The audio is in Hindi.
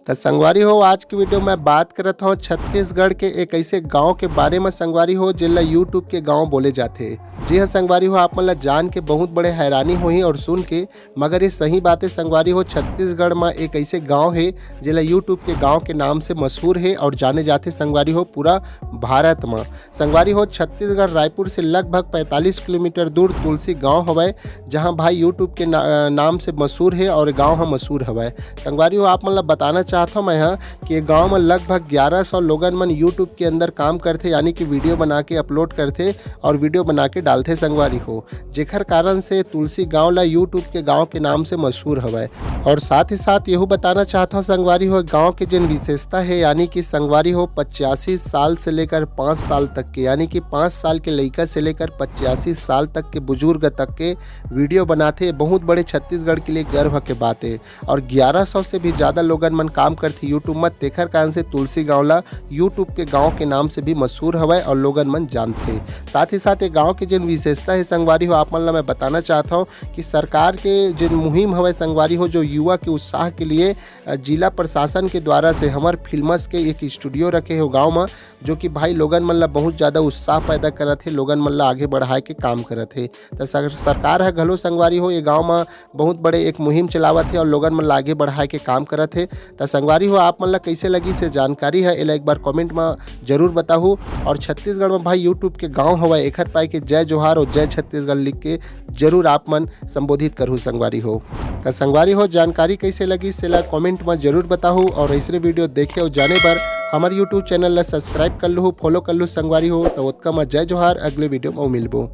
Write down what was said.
तो संगवारी हो, आज की वीडियो में बात करत हूँ छत्तीसगढ़ के एक ऐसे गांव के बारे में संगवारी हो जिला यूट्यूब के गांव बोले जाते। जी हाँ संगवारी हो, आप मतलब जान के बहुत बड़े हैरानी होही और सुन के, मगर ये सही बात है संगवारी हो। छत्तीसगढ़ में एक ऐसे गांव है जिला यूट्यूब के गांव के नाम से मशहूर है और जाने जाते संगवारी हो पूरा भारत में। संगवारी हो, छत्तीसगढ़ रायपुर से लगभग 45 किलोमीटर दूर तुलसी गाँव हवै, जहाँ भाई यूट्यूब के नाम से मशहूर है और गाँव हम मशहूर हवै। संगवारी हो, आप मतलब बताना चाहता हूँ मैं यहाँ कि ये गांव में लगभग 1100 लोगन मन यूट्यूब के अंदर काम करते, यानी कि वीडियो बना के अपलोड करते और वीडियो बना के डालते संगवारी हो, जेकर कारण से तुलसी गांव ला यूट्यूब के गांव के नाम से मशहूर हवै। और साथ ही साथ यही बताना चाहता हूँ संगवारी हो, गांव के जिन विशेषता है, यानी कि संगवारी हो 85 साल से लेकर 5 साल तक के, यानी कि 5 साल के लड़का से लेकर 85 साल तक के बुजुर्ग तक के वीडियो बनाते। बहुत बड़े छत्तीसगढ़ के लिए गर्व के बात है। और 1100 से भी ज़्यादा लोगन मन काम करते यूट्यूब में, तेखर कारण से तुलसी गाँव ला यूट्यूब के गांव के नाम से भी मशहूर हवै और लोगन मन जानते। साथ ही साथ ये गांव के जिन विशेषता है संगवारी हो, आप मन ला मैं बताना चाहता हूँ कि सरकार के जिन मुहिम हवै संगवारी हो, जो युवा के उत्साह के लिए जिला प्रशासन के द्वारा से हमार फिल्मस के एक स्टूडियो रखे हो गाँव में, जो कि भाई लोगन मन ला बहुत ज़्यादा उत्साह पैदा करत है, लोगन मन ला आगे बढ़ाए के काम करत है। तो सरकार है घलो संगवारी हो ये गाँव में बहुत बड़े एक मुहिम चलावत है और लोगन मन ला आगे बढ़ाए के काम करत है। तो संगवारी हो, आप मन ला कैसे लगी से जानकारी है एला एक बार कमेंट में जरूर बताहू। और छत्तीसगढ़ में भाई यूट्यूब के गांव हवा एखर पाए के जय जोहार और जय छत्तीसगढ़ लिख के जरूर आप मन संबोधित करूँ संगवारी हो। तो संगवारी हो, जानकारी कैसे लगी से ला कमेंट में जरूर बताहू। और ऐसे वीडियो देखे और जाने पर हमारे यूट्यूब चैनल ला सब्सक्राइब कर लो, फॉलो कर लो संगवारी हो। तो उत्का में जय जोहार, अगले वीडियो में मिलबो।